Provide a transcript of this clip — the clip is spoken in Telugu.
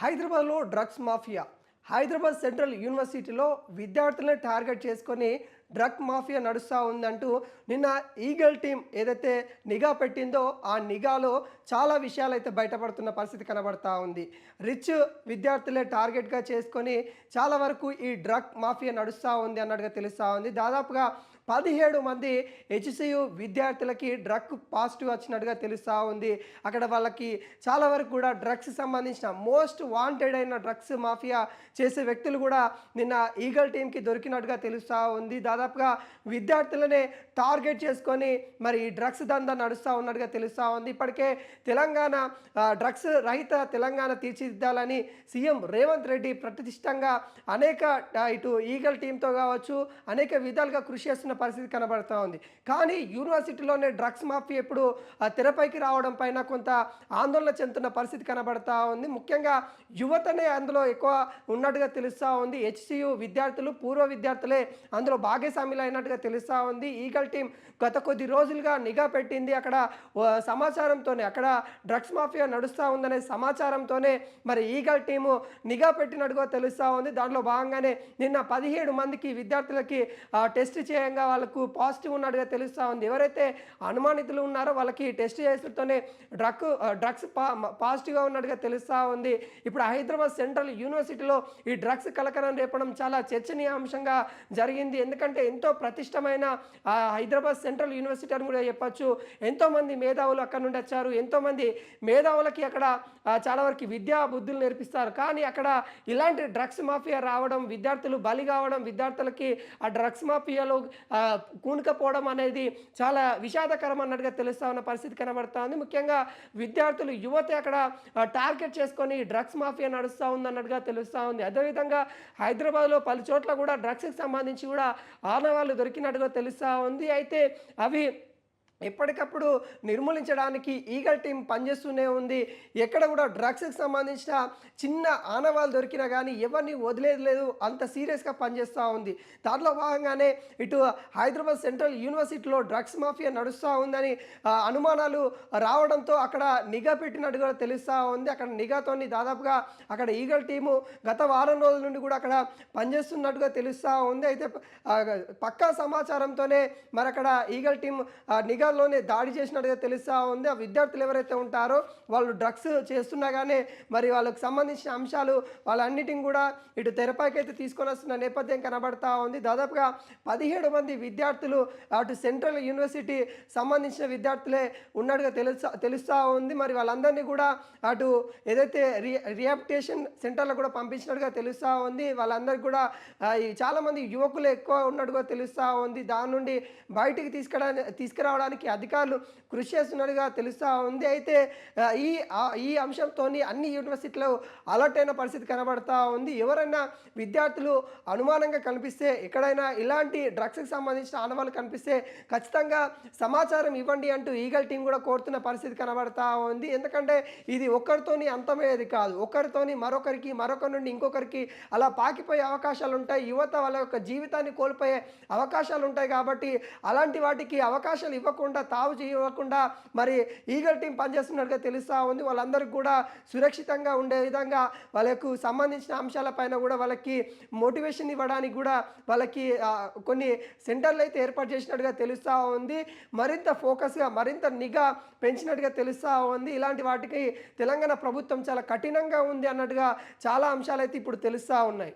హైదరాబాద్లో డ్రగ్స్ మాఫియా. హైదరాబాద్ సెంట్రల్ యూనివర్సిటీలో విద్యార్థులను టార్గెట్ చేసుకొని డ్రగ్ మాఫియా నడుస్తూ ఉందంటూ నిన్న ఈగల్ టీం ఏదైతే నిఘా పెట్టిందో ఆ నిఘాలో చాలా విషయాలు అయితే బయటపడుతున్న పరిస్థితి కనబడతా ఉంది. రిచ్ విద్యార్థులే టార్గెట్గా చేసుకొని చాలా వరకు ఈ డ్రగ్ మాఫియా నడుస్తూ ఉంది అన్నట్టుగా తెలుస్తూ ఉంది. దాదాపుగా 17 మంది హెచ్సియు విద్యార్థులకి డ్రగ్ పాజిటివ్ వచ్చినట్టుగా తెలుస్తూ ఉంది. అక్కడ వాళ్ళకి చాలా వరకు కూడా డ్రగ్స్ సంబంధించిన మోస్ట్ వాంటెడ్ అయిన డ్రగ్స్ మాఫియా చేసే వ్యక్తులు కూడా నిన్న ఈగల్ టీంకి దొరికినట్టుగా తెలుస్తూ ఉంది. దాదాపుగా విద్యార్థులనే టార్గెట్ చేసుకొని మరి ఈ డ్రగ్స్ దందా నడుస్తూ ఉన్నట్టుగా తెలుస్తూ ఉంది. ఇప్పటికే తెలంగాణ డ్రగ్స్ రహిత తెలంగాణ తీర్చిదిద్దాలని సీఎం రేవంత్ రెడ్డి ప్రతిష్టంగా అనేక ఇటు ఈగల్ టీంతో కావచ్చు అనేక విధాలుగా కృషి చేస్తున్న పరిస్థితి కనబడతా ఉంది. కానీ యూనివర్సిటీలోనే డ్రగ్స్ మాఫియా ఇప్పుడు తెరపైకి రావడం పైన కొంత ఆందోళన చెందుతున్న పరిస్థితి కనబడతా ఉంది. ముఖ్యంగా యువతనే అందులో ఎక్కువ ఉన్నట్టుగా తెలుస్తూ ఉంది. హెచ్సియు విద్యార్థులు పూర్వ విద్యార్థులే అందులో భాగస్వాములు అయినట్టుగా తెలుస్తూ ఉంది. ఈగల్ టీం గత కొద్ది రోజులుగా నిఘా పెట్టింది. అక్కడ సమాచారంతోనే అక్కడ డ్రగ్స్ మాఫియా నడుస్తూ ఉందనే సమాచారంతోనే మరి ఈగల్ టీము నిఘా పెట్టినట్టుగా తెలుస్తూ ఉంది. దాంట్లో భాగంగానే నిన్న 17 మందికి విద్యార్థులకి టెస్ట్ చేయంగా వాళ్ళకు పాజిటివ్ ఉన్నట్టుగా తెలుస్తూ ఉంది. ఎవరైతే అనుమానితులు ఉన్నారో వాళ్ళకి టెస్ట్ చేసేతోనే డ్రగ్స్ పాజిటివ్గా ఉన్నట్టుగా తెలుస్తూ ఉంది. ఇప్పుడు హైదరాబాద్ సెంట్రల్ యూనివర్సిటీలో ఈ డ్రగ్స్ కలకలం రేపడం చాలా చర్చనీయాంశంగా జరిగింది. ఎందుకంటే ఎంతో ప్రతిష్టమైన హైదరాబాద్ సెంట్రల్ యూనివర్సిటీ అని కూడా చెప్పచ్చు. ఎంతోమంది మేధావులు అక్కడ నుండి వచ్చారు. ఎంతోమంది మేధావులకి అక్కడ చాలా వరకు విద్యా బుద్ధులు నేర్పిస్తారు. కానీ అక్కడ ఇలాంటి డ్రగ్స్ మాఫియా రావడం, విద్యార్థులు బలి కావడం, విద్యార్థులకి ఆ డ్రగ్స్ మాఫియాలో కూనుకపోవడం అనేది చాలా విషాదకరం అన్నట్టుగా తెలుస్తూ ఉన్న పరిస్థితి కనబడతా ఉంది. ముఖ్యంగా విద్యార్థులు యువత అక్కడ టార్గెట్ చేసుకొని డ్రగ్స్ మాఫియా నడుస్తూ ఉంది అన్నట్టుగా తెలుస్తూ ఉంది. అదేవిధంగా హైదరాబాద్లో పలు చోట్ల కూడా డ్రగ్స్కి సంబంధించి కూడా ఆనవాళ్ళు దొరికినట్టుగా తెలుస్తూ ఉంది. అయితే అవి ఎప్పటికప్పుడు నిర్మూలించడానికి ఈగల్ టీం పనిచేస్తూనే ఉంది. ఎక్కడ కూడా డ్రగ్స్కి సంబంధించిన చిన్న ఆనవాళ్ళు దొరికినా కానీ ఎవరిని వదిలేదు లేదు, అంత సీరియస్గా పనిచేస్తూ ఉంది. దాంట్లో భాగంగానే ఇటు హైదరాబాద్ సెంట్రల్ యూనివర్సిటీలో డ్రగ్స్ మాఫియా నడుస్తూ ఉందని అనుమానాలు రావడంతో అక్కడ నిఘా పెట్టినట్టుగా తెలుస్తూ ఉంది. అక్కడ నిఘాతోని దాదాపుగా అక్కడ ఈగల్ టీము గత వారం రోజుల నుండి కూడా అక్కడ పనిచేస్తున్నట్టుగా తెలుస్తూ ఉంది. అయితే పక్కా సమాచారంతోనే మరి అక్కడ ఈగల్ టీం నిఘా లోనే దాడి చేసినట్టుగా తెలుస్తూ ఉంది. ఆ విద్యార్థులు ఎవరైతే ఉంటారో వాళ్ళు డ్రగ్స్ చేస్తున్నా కానీ మరి వాళ్ళకు సంబంధించిన అంశాలు వాళ్ళన్నిటిని కూడా ఇటు తెరపైకైతే తీసుకొని వస్తున్న నేపథ్యం కనబడతా ఉంది. దాదాపుగా 17 మంది విద్యార్థులు అటు సెంట్రల్ యూనివర్సిటీ సంబంధించిన విద్యార్థులే ఉన్నట్టుగా తెలుస్తూ ఉంది. మరి వాళ్ళందరినీ కూడా అటు ఏదైతే రిహాబిలిటేషన్ సెంటర్లో కూడా పంపించినట్టుగా తెలుస్తూ ఉంది. వాళ్ళందరికీ కూడా చాలామంది యువకులు ఎక్కువ ఉన్నట్టుగా తెలుస్తూ ఉంది. దాని నుండి బయటికి తీసుకురావడానికి అధికారులు కృషి చేస్తున్నట్టుగా తెలుస్తూ ఉంది. అయితే ఈ అంశంతో అన్ని యూనివర్సిటీలు అలర్ట్ అయిన పరిస్థితి కనబడతా ఉంది. ఎవరైనా విద్యార్థులు అనుమానంగా కనిపిస్తే, ఎక్కడైనా ఇలాంటి డ్రగ్స్కి సంబంధించిన ఆనవాళ్ళు కనిపిస్తే ఖచ్చితంగా సమాచారం ఇవ్వండి అంటూ ఈగల్ టీం కూడా కోరుతున్న పరిస్థితి కనబడతా ఉంది. ఎందుకంటే ఇది ఒక్కరితోని అంతమయ్యేది కాదు. ఒకరితోని మరొకరికి, మరొకరి నుండి ఇంకొకరికి అలా పాకిపోయే అవకాశాలు ఉంటాయి. యువత వాళ్ళ యొక్క జీవితాన్ని కోల్పోయే అవకాశాలు ఉంటాయి. కాబట్టి అలాంటి వాటికి అవకాశాలు ఇవ్వకుండా, తావు చేయకుండా మరి ఈగల్ టీం పనిచేస్తున్నట్టుగా తెలుస్తూ ఉంది. వాళ్ళందరికీ కూడా సురక్షితంగా ఉండే విధంగా వాళ్ళకు సంబంధించిన అంశాలపైన కూడా వాళ్ళకి మోటివేషన్ ఇవ్వడానికి కూడా వాళ్ళకి కొన్ని సెంటర్లు అయితే ఏర్పాటు చేసినట్టుగా తెలుస్తూ ఉంది. మరింత ఫోకస్గా, మరింత నిఘా పెంచినట్టుగా తెలుస్తూ ఉంది. ఇలాంటి వాటికి తెలంగాణ ప్రభుత్వం చాలా కఠినంగా ఉంది అన్నట్టుగా చాలా అంశాలు అయితే ఇప్పుడు తెలుస్తూ ఉన్నాయి.